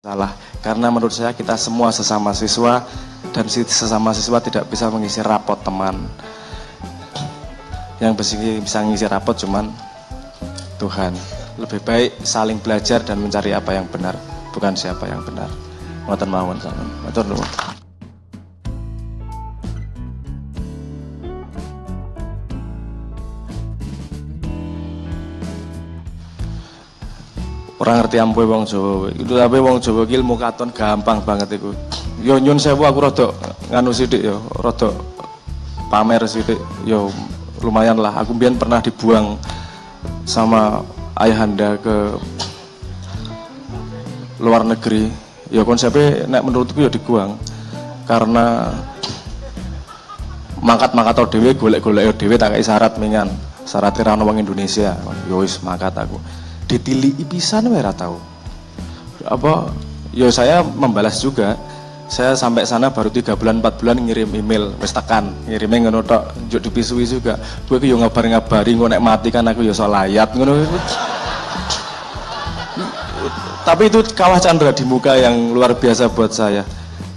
salah, karena menurut saya kita semua sesama siswa, dan sesama siswa tidak bisa mengisi rapot teman. Yang bisa mengisi rapot cuman Tuhan. Lebih baik saling belajar dan mencari apa yang benar, bukan siapa yang benar. Ngoten mawon sampeyan. Matur nuwun. Orang ngerti ampuhe wong Jawa. Itu tapi wong Jawa ki ilmu katon gampang banget iku. Yo nyun sewu aku rada nganu sithik yo, rada pamer sithik yo lumayan lah. Aku mbiyen pernah dibuang sama ayahanda ke luar negeri. Ya konsepnya nek menurutku ya dibuang karena mangkat-mangkat dhewe golek-golek dhewe tak kei syarat mingan. Syaratnya ra ono wong Indonesia. Yo wis mangkat aku. Ditiliki pisan wae ra tau. Apa ya saya membalas juga. Saya sampai sana baru 3 bulan 4 bulan ngirim email wis tekan, ngirime ngono tok, njuk dipisui juga. Kowe ki yo ngabar-ngabari engko nek mati kan aku yo iso layat ngono. Tapi itu kawah candra di muka yang luar biasa buat saya.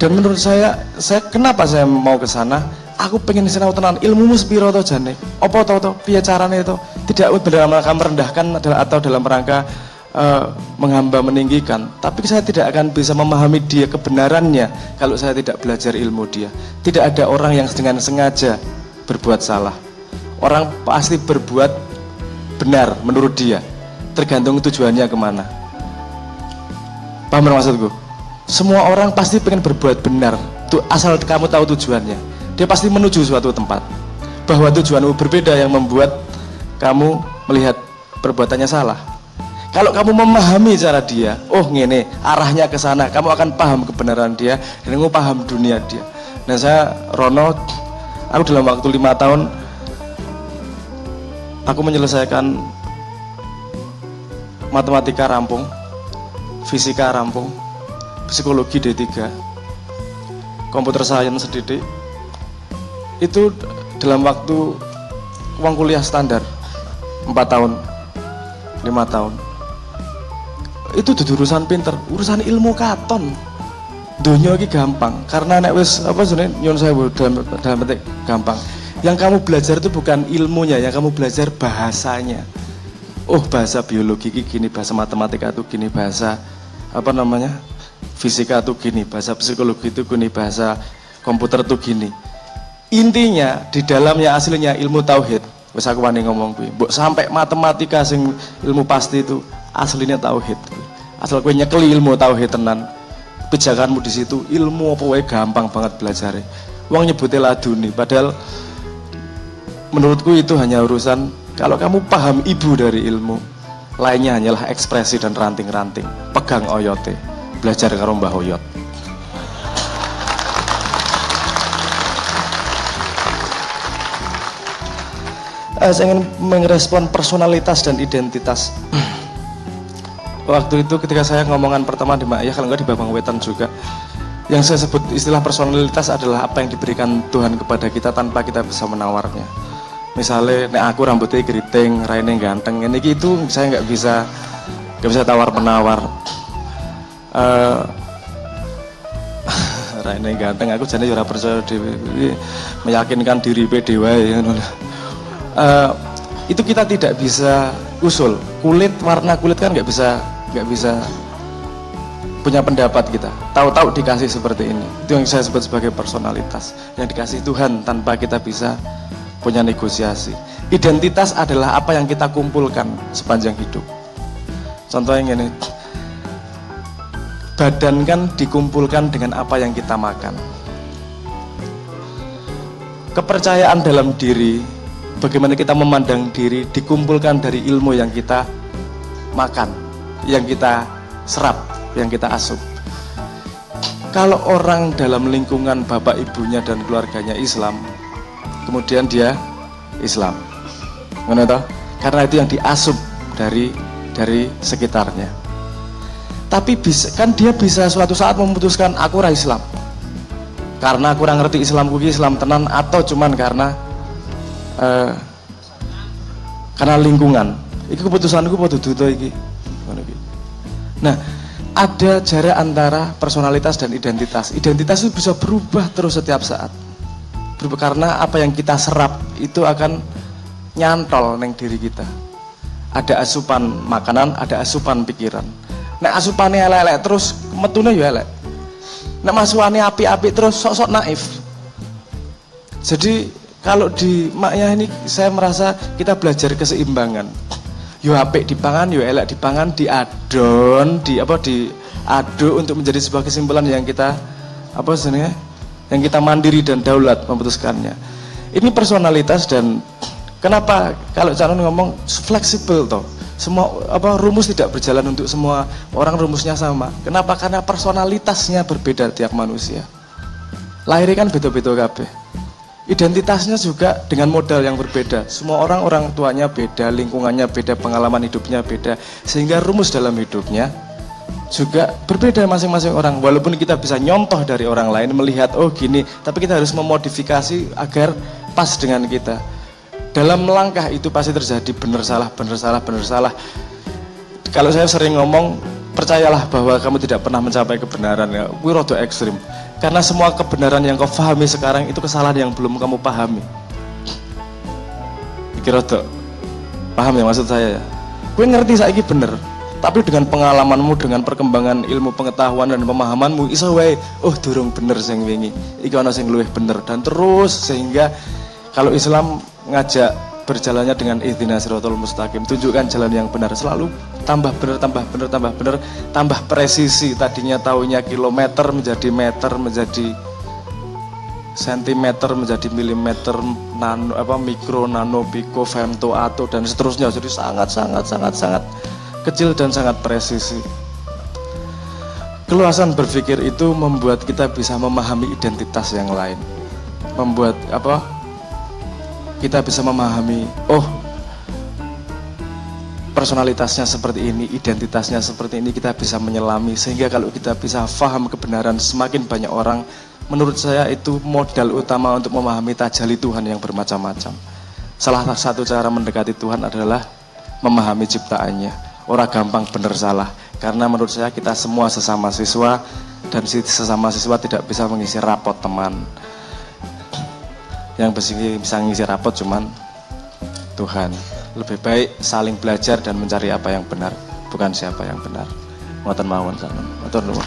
Dan menurut saya kenapa saya mau ke sana? Aku pengen sinau tenan ilmumu sepiro to jane? Apa to piye carane to? Tidak dalam rangka merendahkan atau dalam rangka menghamba meninggikan, tapi saya tidak akan bisa memahami dia kebenarannya kalau saya tidak belajar ilmu dia. Tidak ada orang yang dengan sengaja berbuat salah. Orang pasti berbuat benar menurut dia, tergantung tujuannya kemana. Paham maksudku? Semua orang pasti pengen berbuat benar, tuh asal kamu tahu tujuannya. Dia pasti menuju suatu tempat. Bahwa tujuanmu berbeda yang membuat kamu melihat perbuatannya salah. Kalau kamu memahami cara dia, oh ngene, arahnya ke sana, kamu akan paham kebenaran dia dan kamu paham dunia dia. Nah saya Rono, aku dalam waktu 5 tahun aku menyelesaikan matematika rampung, fisika rampung, psikologi D3, komputer science sedikit. Itu dalam waktu uang kuliah standar 4 tahun 5 tahun. Itu dudu urusan pinter, urusan ilmu katon. Donya iki gampang karena nek wis apa jenenge nyun sewu dalam petik gampang. Yang kamu belajar itu bukan ilmunya, yang kamu belajar bahasanya. Oh, bahasa biologi iki gini, bahasa matematika itu gini, bahasa apa namanya? Fisika itu gini, bahasa psikologi itu gini, bahasa komputer itu gini. Intinya di dalamnya aslinya ilmu tauhid. Wis aku wani ngomong kuwi. Mbok sampai matematika sing ilmu pasti itu aslinya tauhid. Asal kowe nyekeli ilmu tauhid tenan, pijakanmu di situ ilmu apa wae gampang banget belajarnya. Wong nyebute laduni, padahal menurutku itu hanya urusan kalau kamu paham ibu dari ilmu, lainnya hanyalah ekspresi dan ranting-ranting. Pegang oyote, belajar karo Mbah Oyot. Saya ingin merespon personalitas dan identitas. Waktu itu ketika saya ngomongan pertama di Mak Yah, kalau enggak di Babang Wetan juga, yang saya sebut istilah personalitas adalah apa yang diberikan Tuhan kepada kita tanpa kita bisa menawarnya. Misalnya, nek aku rambutnya keriting, raine ganteng, ini itu saya nggak bisa tawar menawar. Raine ganteng, aku jadi ora percaya diri, meyakinkan diri dewa ya. Itu kita tidak bisa usul. Warna kulit kan nggak bisa punya pendapat kita. Tahu-tahu dikasih seperti ini. Itu yang saya sebut sebagai personalitas yang dikasih Tuhan tanpa kita bisa punya negosiasi. Identitas adalah apa yang kita kumpulkan sepanjang hidup. Contohnya ini, badan kan dikumpulkan dengan apa yang kita makan. Kepercayaan dalam diri, bagaimana kita memandang diri dikumpulkan dari ilmu yang kita makan, yang kita serap, yang kita asup. Kalau orang dalam lingkungan bapak ibunya dan keluarganya Islam, kemudian dia Islam, karena itu yang diasup dari sekitarnya. Tapi kan dia bisa suatu saat memutuskan aku ora Islam, karena aku kurang ngerti Islamku ki Islam tenan atau cuman karena lingkungan. Iki keputusanku padha dudu iki. Nah, ada jarak antara personalitas dan identitas. Identitas itu bisa berubah terus setiap saat. Berubah karena apa yang kita serap itu akan nyantol neng diri kita. Ada asupan makanan, ada asupan pikiran. Nek asupannya elek-elek terus metune ya elek. Nek masukannya api-api terus sok-sok naif. Jadi kalau di maknya ini saya merasa kita belajar keseimbangan. Yo apik dipangan, yo elek dipangan, diadon, diaduk untuk menjadi sebuah kesimpulan yang kita yang kita mandiri dan daulat memutuskannya. Ini personalitas dan kenapa kalau calon ngomong fleksibel toh. Semua rumus tidak berjalan untuk semua orang, rumusnya sama. Kenapa? Karena personalitasnya berbeda tiap manusia. Lahirnya kan beda-beda kabeh. Identitasnya juga dengan modal yang berbeda. Semua orang tuanya beda, lingkungannya beda, pengalaman hidupnya beda. Sehingga rumus dalam hidupnya juga berbeda masing-masing orang. Walaupun kita bisa nyontoh dari orang lain, melihat oh gini, tapi kita harus memodifikasi agar pas dengan kita. Dalam melangkah itu pasti terjadi benar salah. Kalau saya sering ngomong, percayalah bahwa kamu tidak pernah mencapai kebenaran ya. Wirodo ekstrim. Karena semua kebenaran yang kau pahami sekarang itu kesalahan yang belum kamu pahami. Wirodo, paham ya maksud saya ya? Gue ngerti saiki bener, tapi dengan pengalamanmu, dengan perkembangan ilmu pengetahuan dan pemahamanmu, iso wae, oh durung bener sing wingi, iki ana sing luwih bener, dan terus sehingga kalau Islam ngajak berjalannya dengan ihdinas siratal mustaqim, tunjukkan jalan yang benar, selalu tambah benar, tambah presisi. Tadinya taunya kilometer menjadi meter, menjadi sentimeter, menjadi milimeter, mikro, nano, piko, femto, ato dan seterusnya. Jadi sangat kecil dan sangat presisi. Keluasan berpikir itu membuat kita bisa memahami identitas yang lain. Membuat kita bisa memahami, oh personalitasnya seperti ini, identitasnya seperti ini, kita bisa menyelami. Sehingga kalau kita bisa paham kebenaran semakin banyak orang, menurut saya itu modal utama untuk memahami tajalli Tuhan yang bermacam-macam. Salah satu cara mendekati Tuhan adalah memahami ciptaannya. Orang gampang bener salah, karena menurut saya kita semua sesama siswa, dan sesama siswa tidak bisa mengisi rapot teman. Yang bisa ngisi rapot cuman Tuhan. Lebih baik saling belajar dan mencari apa yang benar, bukan siapa yang benar. Ngoten mawon. Matur nuwun.